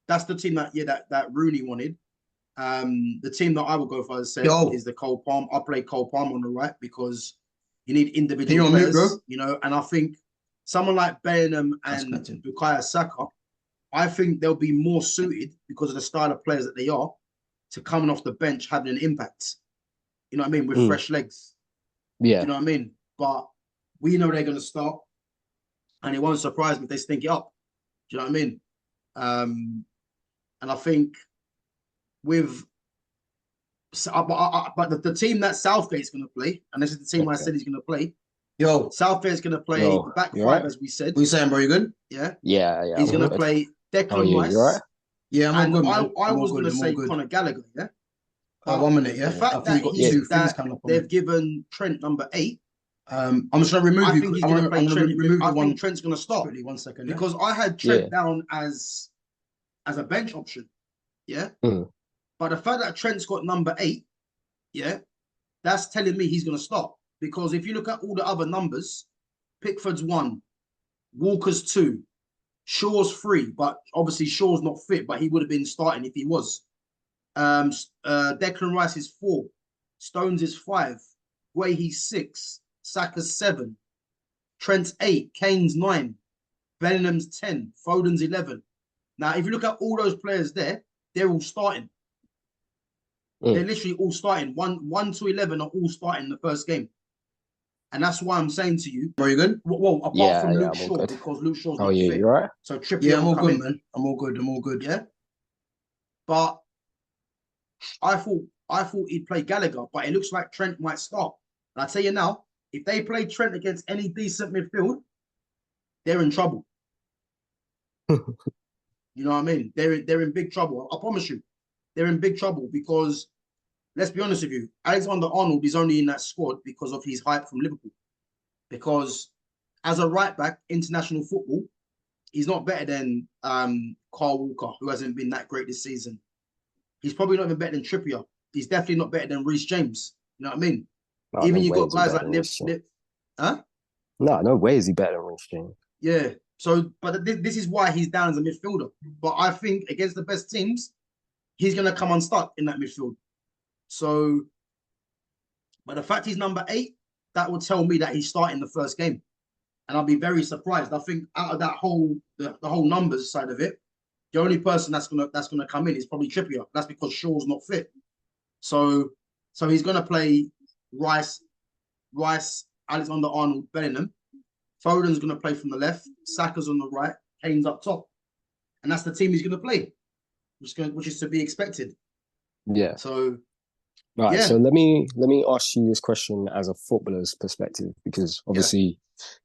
That's the team that Rooney wanted. The team that I will go for, as I said, is the Cole Palmer. I play Cole Palmer on the right because you need individual players, and I think someone like Bellingham and Bukayo Saka, I think they'll be more suited because of the style of players that they are to coming off the bench having an impact. You know what I mean? With fresh legs. Yeah. You know what I mean? But we know they're going to start, and it won't surprise me if they stink it up. Do you know what I mean? And I think with but the team that Southgate's going to play, and this is the team I said he's going to play. Southgate's going to play the back five, as we said. What are you saying, bro? You good? Yeah. Yeah. He's going to play Declan Rice. You right? Yeah, I'm all good, man. I was going to say Conor Gallagher, yeah? 1 minute, yeah? The fact that they've given Trent number 8, I'm just going to remove you. I think he's going to play Trent. I think Trent's going to start. Quickly, 1 second. Because I had Trent down as a bench option, yeah? But the fact that Trent's got number 8, yeah, that's telling me he's going to start. Because if you look at all the other numbers, Pickford's 1, Walker's 2, Shaw's 3, but obviously Shaw's not fit, but he would have been starting if he was. Declan Rice is 4, Stones is 5, Guehi's 6, Saka's 7, Trent's 8, Kane's 9, Bellingham's 10, Foden's 11. Now, if you look at all those players there, they're all starting. They're literally all starting. 1 to 11 are all starting the first game. And that's why I'm saying to you, are you good? Well, apart from Luke Shaw, because Luke Shaw's not fit. You right? So Trippier, yeah, I'm all good, man. I'm all good. Yeah. But I thought he'd play Gallagher, but it looks like Trent might start. And I tell you now, if they play Trent against any decent midfield, they're in trouble. You know what I mean? They're in big trouble. I promise you, they're in big trouble because, let's be honest with you, Alexander Arnold is only in that squad because of his hype from Liverpool. Because as a right back, international football, he's not better than Carl Walker, who hasn't been that great this season. He's probably not even better than Trippier. He's definitely not better than Reece James. You know what I mean? Even you got guys like No way is he better than Reece James. Yeah. So, but this is why he's down as a midfielder. But I think against the best teams, he's going to come unstuck in that midfield. So, but the fact he's number 8, that would tell me that he's starting the first game. And I'll be very surprised. I think out of that the whole numbers side of it, the only person that's gonna come in is probably Trippier. That's because Shaw's not fit. So he's gonna play Rice, Alexander Arnold, Bellingham. Foden's gonna play from the left. Saka's on the right. Kane's up top, and that's the team he's gonna play, which is to be expected. Yeah. So. Right. Yeah. So let me ask you this question as a footballer's perspective, because obviously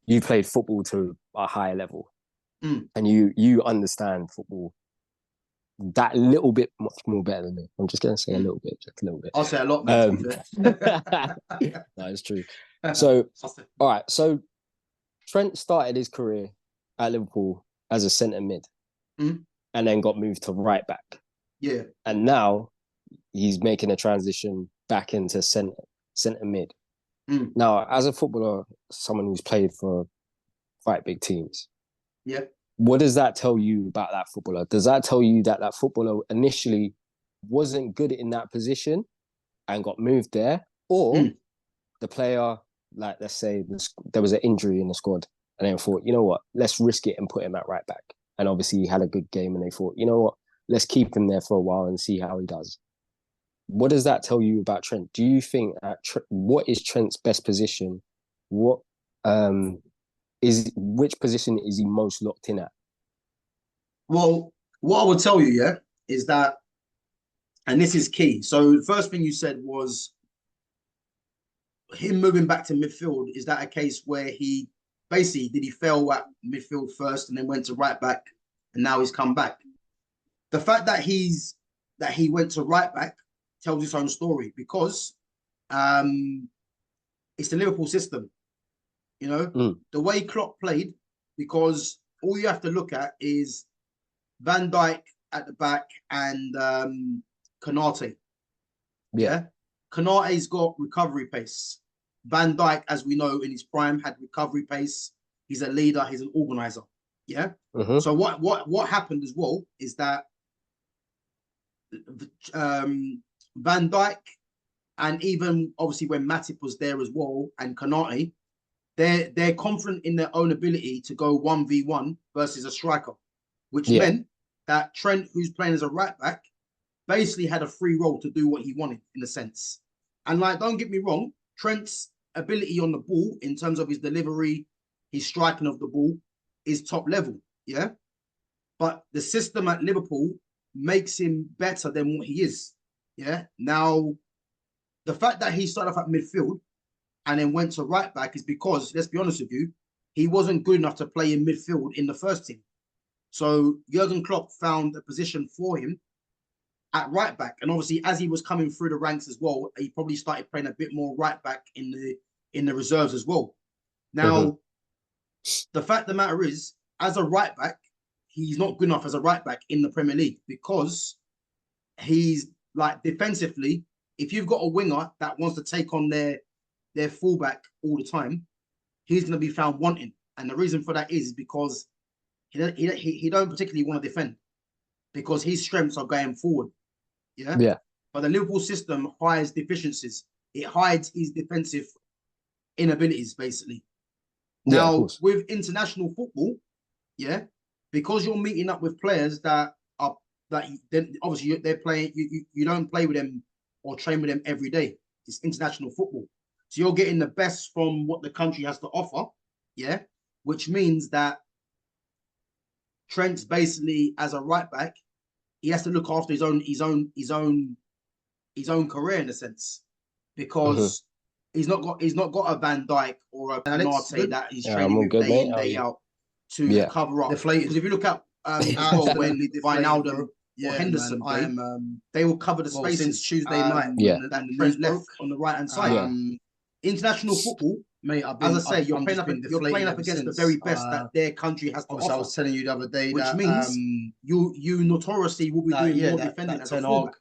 you played football to a higher level, and you understand football that little bit much more better than me. I'm just going to say a little bit, just a little bit. I'll say a lot, man. That is true. So, all right. So Trent started his career at Liverpool as a centre mid, and then got moved to right back. Yeah. And now he's making a transition back into centre mid. Now, as a footballer, someone who's played for quite big teams, what does that tell you about that footballer? Does that tell you that that footballer initially wasn't good in that position and got moved there? Or the player, like, let's say there was an injury in the squad and they thought, you know what, let's risk it and put him at right back. And obviously he had a good game and they thought, you know what, let's keep him there for a while and see how he does. What does that tell you about Trent? Do you think that what is Trent's best position? Which position is he most locked in at? Well, what I would tell you, is that, and this is key. So the first thing you said was him moving back to midfield. Is that a case where he fail at midfield first and then went to right back and now he's come back? The fact that he went to right back tells its own story, because it's the Liverpool system, you know, the way Klopp played, because all you have to look at is Van Dijk at the back and Konate. Yeah. Konate's got recovery pace. Van Dijk, as we know, in his prime, had recovery pace. He's a leader. He's an organizer. Yeah. So what happened as well is that Van Dijk, and even obviously when Matip was there as well, and Konate, they're confident in their own ability to go 1v1 versus a striker, which meant that Trent, who's playing as a right back, basically had a free role to do what he wanted in a sense. And like, don't get me wrong, Trent's ability on the ball in terms of his delivery, his striking of the ball is top level, yeah? But the system at Liverpool makes him better than what he is, yeah? Now, the fact that he started off at midfield and then went to right back is because, let's be honest with you, he wasn't good enough to play in midfield in the first team. So Jurgen Klopp found a position for him at right back. And obviously, as he was coming through the ranks as well, he probably started playing a bit more right back in the reserves as well. Now, the fact of the matter is, as a right back, he's not good enough as a right back in the Premier League because he's like defensively, if you've got a winger that wants to take on their fullback all the time, he's going to be found wanting. And the reason for that is because he don't particularly want to defend because his strengths are going forward. Yeah. Yeah. But the Liverpool system hides deficiencies. It hides his defensive inabilities, basically. Now, with international football, yeah, because you're meeting up with players that obviously they're playing, you don't play with them or train with them every day. It's international football. So you're getting the best from what the country has to offer, yeah, which means that Trent's basically, as a right back, he has to look after his own career in a sense, because he's not got a Van Dijk or a Konate that he's training with day in, day out to cover up. Because if you look at when Wijnaldum or Henderson played, they will cover the spaces since Tuesday night. And Trent left on the right hand side. International football, mate, as I say, you're playing up against the very best that their country has to offer. I was telling you the other day, which means you notoriously will be doing more defending as a fullback.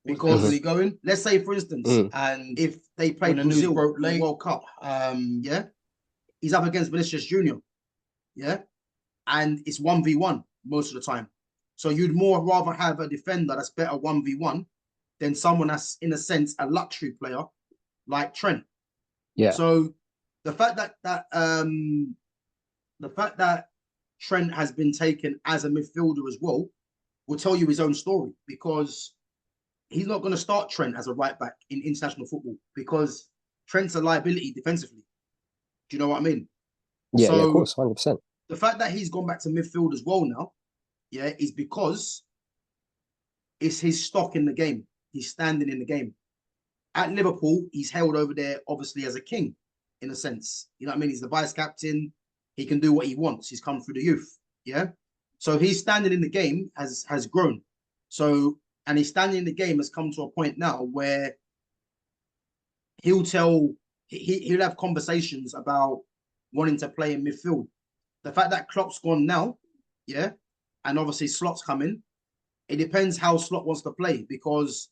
Because let's say, for instance, and if they play Brazil in World Cup, he's up against Vinicius Junior, and it's 1v1 most of the time. So you'd more rather have a defender that's better 1v1 than someone that's, in a sense, a luxury player like Trent. Yeah. So the fact that Trent has been taken as a midfielder as well will tell you his own story, because he's not going to start Trent as a right back in international football because Trent's a liability defensively. Do you know what I mean? Yeah, of course, 100%. The fact that he's gone back to midfield as well now, is because it's his stock in the game. He's standing in the game. At Liverpool, he's held over there, obviously, as a king, in a sense. You know what I mean? He's the vice captain. He can do what he wants. He's come through the youth. Yeah. So his standing in the game has grown. So, and his standing in the game has come to a point now where he'll have conversations about wanting to play in midfield. The fact that Klopp's gone now, and obviously Slot's coming, it depends how Slot wants to play, because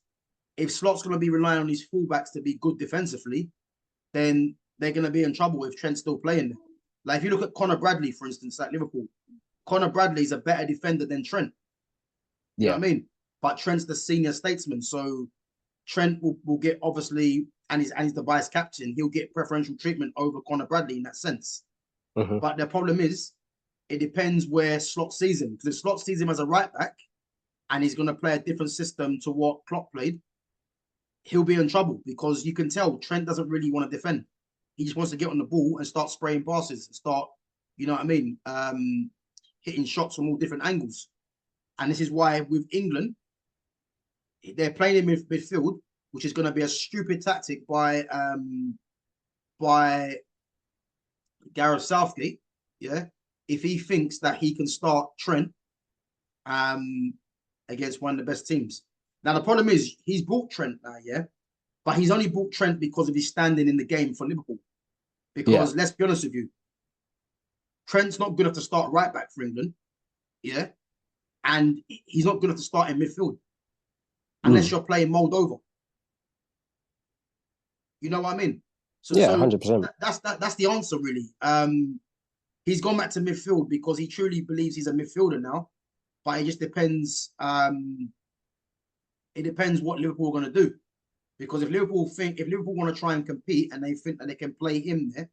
if Slot's going to be relying on his fullbacks to be good defensively, then they're going to be in trouble if Trent's still playing there. Like if you look at Conor Bradley, for instance, at Liverpool, Conor Bradley is a better defender than Trent. You know what I mean? But Trent's the senior statesman, so Trent will get, obviously, and he's the vice captain, he'll get preferential treatment over Conor Bradley in that sense. But the problem is, it depends where Slot sees him. Because if Slot sees him as a right back and he's going to play a different system to what Klopp played, he'll be in trouble, because you can tell Trent doesn't really want to defend. He just wants to get on the ball and start spraying passes and start, you know what I mean, hitting shots from all different angles. And this is why with England, they're playing in midfield, which is going to be a stupid tactic by Gareth Southgate, if he thinks that he can start Trent against one of the best teams. Now, the problem is he's bought Trent now, but he's only bought Trent because of his standing in the game for Liverpool. Because let's be honest with you, Trent's not good enough to start right back for England, and he's not good enough to start in midfield unless you're playing Moldova. You know what I mean? So, 100%. That's the answer, really. He's gone back to midfield because he truly believes he's a midfielder now, but it just depends it depends what Liverpool are going to do. Because if Liverpool want to try and compete and they think that they can play him there,